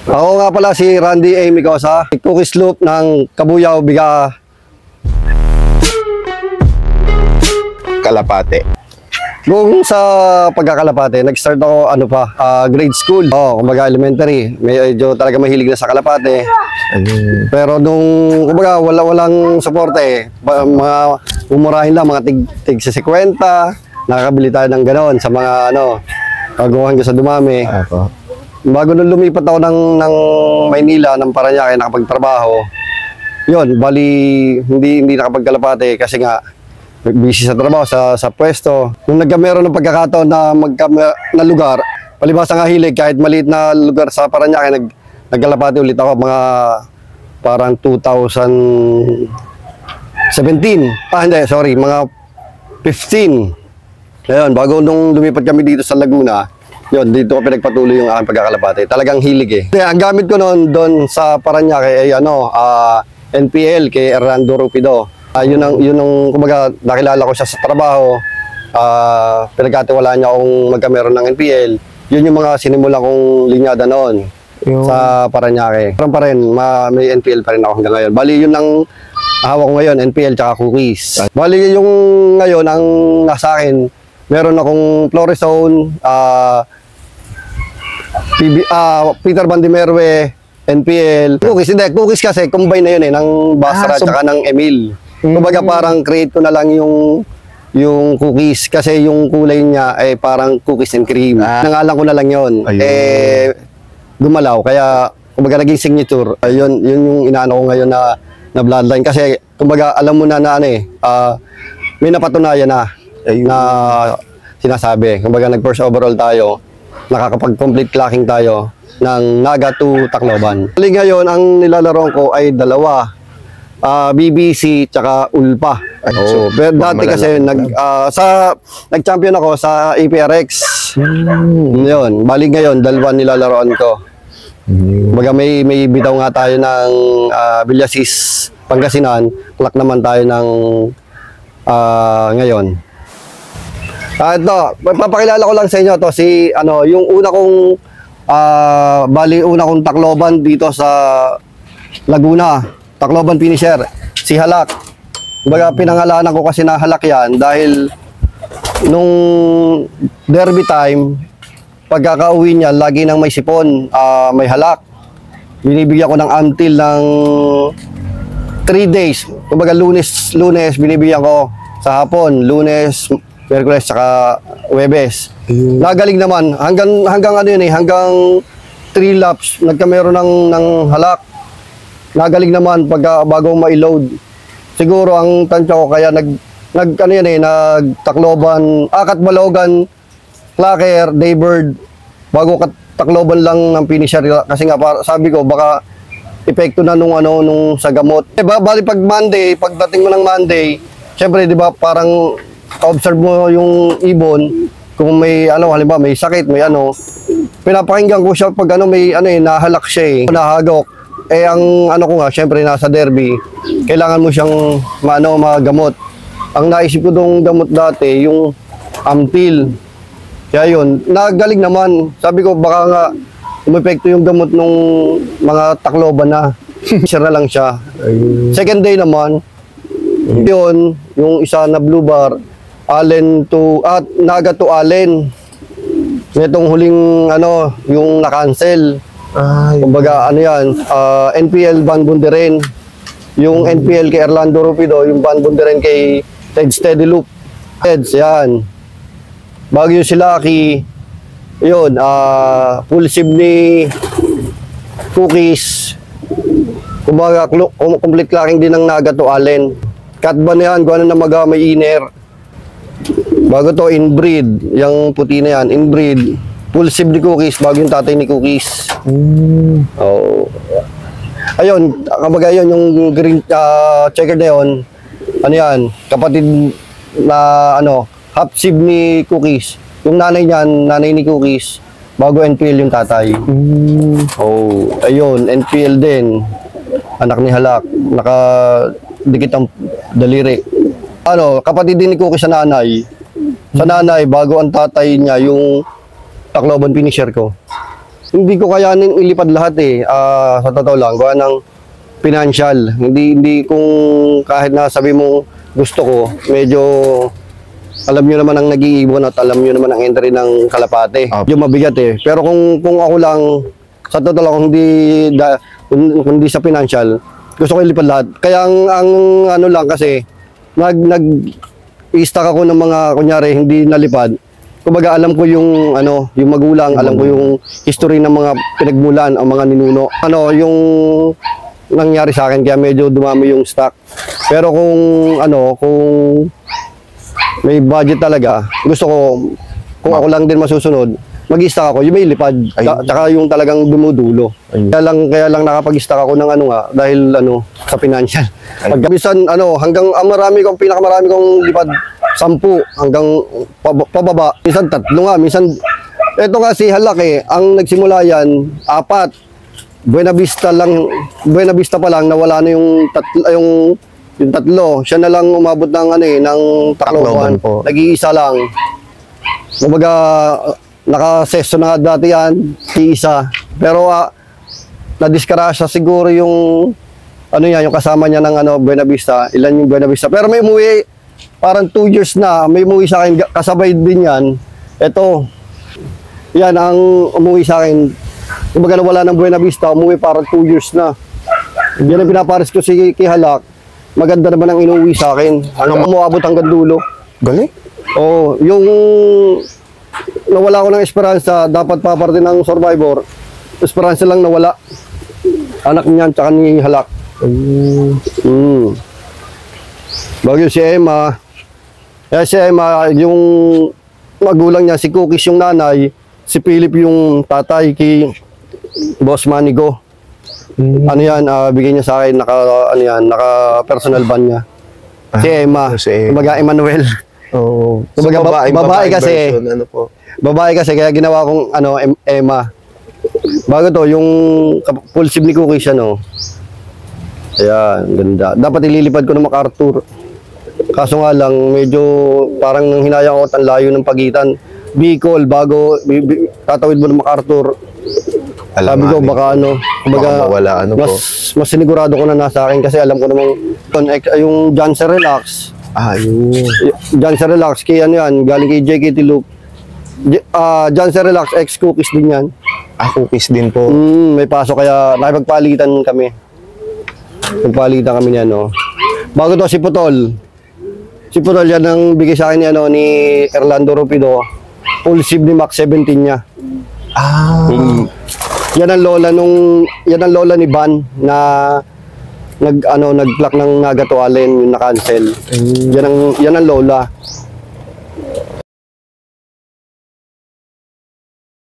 Ako nga pala si Randy A. Micosa, Cookies Loop ng Kabuyao, Biga. Kalapate. Kung sa pagkakalapate, nag-start ako grade school. Kumbaga elementary. Medyo talaga mahilig na sa kalapate. Pero nung kumbaga walang suporte, mga umurahin lang, mga tig 50, nakakabili tayo ng gano'n sa mga kagawahan ko sa Dumami. Bago nung lumipat ako ng Maynila, ng Parañaque, nakapagtrabaho, yun, bali hindi nakapagkalapate kasi nga busy sa trabaho, sa pwesto. Nung meron ng pagkakataon na lugar, palibhasa nga hilig, kahit maliit na lugar sa Parañaque, nagkalapate ulit ako, mga parang 2017. Mga 15. Ayun, bago nung lumipat kami dito sa Laguna, yun, dito ko pinagpatuloy yung aking pagkakalapate. Talagang hilig eh. Ang gamit ko noon doon sa Parañaque ay NPL kay Erlando Rupido. Yun ang kumbaga nakilala ko siya sa trabaho. Pinagkatiwalaan niya akong magkameron ng NPL. Yun yung mga sinimula kong linyada noon sa Parañaque. Meron pa rin, may NPL pa rin ako hanggang ngayon. Bali yun ang hawak ko ngayon, NPL tsaka cookies. Bali yung ngayon ang nasa akin, meron akong Florizone, Peter Bandimerwe, NPL. Cookies kasi combine na yun ng Basra tsaka ng Emil. Kumbaga parang create ko na lang yung cookies kasi yung kulay niya ay parang cookies and cream. Nangalan ko na lang yun. Gumalaw kaya kumbaga naging signature. Yun yung inaano ko ngayon na bloodline kasi kumbaga alam mo na may napatunayan na sinasabi. Kumbaga nag-first overall tayo, nakakapag-complete clacking tayo ng Naga to Tacloban. Ngayon ang nilalaroan ko ay dalawa. BBC tsaka Ulpa. Pero dati kasi nag-champion ako sa APRX. Yun, balik ngayon dalawa nilalaroan ko. Baga may bitaw nga tayo ng Villasis Pangasinan, clock naman tayo ng ngayon. Ito, papakilala ko lang sa inyo to yung una kong una kong Tacloban dito sa Laguna. Tacloban finisher, si Halak. Kumbaga pinangalanan ko kasi na Halak yan dahil nung derby time, pagkakauwi niya, lagi nang may sipon, may Halak. Binibigyan ko ng until ng 3 days. Kumbaga lunes binibigyan ko sa hapon, Lunes, Miyerkules, saka Huwebes. Nagaling naman, hanggang hanggang 3 laps, nagkameron ng Halak. Nagaling naman bago ma-load. Siguro ang tansya ko kaya nag-Tacloban, Katbalogan, Clacker, Daybird, bago Tacloban lang ng finisher kasi nga sabi ko baka epekto na nung sa gamot. Bali pagdating mo ng Monday, syempre 'di ba parang observe mo yung ibon kung may halimbawa may sakit, may pinapakinggan ko siya pag may nahalak siya nahagok. Ang ko nga, syempre nasa derby, kailangan mo siyang magamot. Ang naisip ko dong gamot dati, yung Amtil. Kaya yun, nagaling naman. Sabi ko, baka nga umepekto yung gamot nung mga Tacloban na. Sira lang siya. Second day naman, yun, yung isa na Blue Bar, Naga to Allen. Itong huling, yung na-cancel. Kumbaga NPL Van Bunderen, yung NPL kay Erlando Rupido, yung Van Bunderen kay Ted Steady Loop. Yan. Bago yung si Lucky, yun, full sib ni Cookies. Kumbaga complete clacking din ng Naga to Allen. Cut ba na yan, kung may inner. Bago to inbreed, yung puti na yan, inbreed. Full sib ni Cookies, bago yung tatay ni Cookies. Ayun, kumbaga yun, yung green checker na yun, kapatid na half sib ni Cookies. Yung nanay niyan, nanay ni Cookies, bago NPL yung tatay. Ayun, NPL din. Anak ni Halak, nakadikit ang daliri. Kapatid din ni Cookies sa nanay. Sa nanay, bago ang tatay niya, yung Tacloban finisher ko. hindi ko kayanin ilipad lahat eh. Sa totoo lang, gawa ng financial. Hindi kung kahit na sabi mo gusto ko, medyo alam nyo naman ang nag-iibon at alam nyo naman ang entry ng kalapate. Yung mabigat eh. Pero kung ako lang, sa totoo lang, hindi sa financial, gusto ko ilipad lahat. Kaya ang ano lang kasi, nag-i-stack ako ng mga, kunyari, hindi nalipad. Kumbaga, alam ko yung, yung magulang, alam ko yung history ng mga pinagmulan, ang mga ninuno. Yung nangyari sa akin, kaya medyo dumami yung stock. Pero kung may budget talaga, gusto ko, kung ako lang din masusunod, mag-i-stack ako, yung may lipad, tsaka yung talagang dumudulo. Kaya lang nakapag-stack ako ng dahil sa financial. Minsan, hanggang pinakamarami kong lipad, 10 hanggang pababa, minsan 3 nga, minsan, eto nga si Halak ang nagsimula yan, 4, Buena Vista pa lang, nawala na yung 3, siya na lang umabot ng ng Tacloban, nag-iisa lang. Kumbaga, nakasesto na dati yan, isa. Pero nadiskarasya siguro yung yung kasama niya ng Buena Vista, ilan yung Buena Vista. Pero may umuwi, parang 2 years na, may umuwi sa akin, kasabay din yan. Ito, yan ang umuwi sa akin. Kumbaga wala ng Buena Vista, umuwi parang 2 years na. Yan ang pinapares ko si Halak. Maganda naman ang inuwi sa akin. Umuabot hanggang dulo. Galing? Oo, yung nawala ko ng esperansa, dapat paparte ng Survivor. Esperansa lang nawala. Anak niyan, tsaka ni Halak. Bagyo si Emma. Si Emma, yung magulang niya, si Cookies yung nanay, si Philip yung tatay, kay Boss Manigo. Bigay niya sa akin, naka personal van niya. Si Emma, kumbaga Emmanuel. Kumbaga babae kasi. Babae kasi, kaya ginawa kong Emma. Bago to, yung full sleeve ni Cookies, Ayan, ganda. Dapat ililipad ko ng MacArthur. Kaso nga lang, medyo parang hinayang ako at ang layo ng pagitan. Bicol, bago tatawid mo ng MacArthur. Sabi ko, baka mawala, mas sinigurado ko na nasa akin kasi alam ko namang yung Janssen Relax. Janssen Relax, galing kay JKT Loop. Janssen Relax, ex-Cookies din yan. Cookies din po. May pasok kaya nakipagpalitan kami. Nagpalitan kami niya, Bago to, si Putol. Si Putol, yan ang bigay sa akin ni Erlando Rupido. Full sleeve ni Max 17 niya. Yan ang lola ni Van na nag-plak ng Nagatualen, yung na-cancel. Yan ang lola.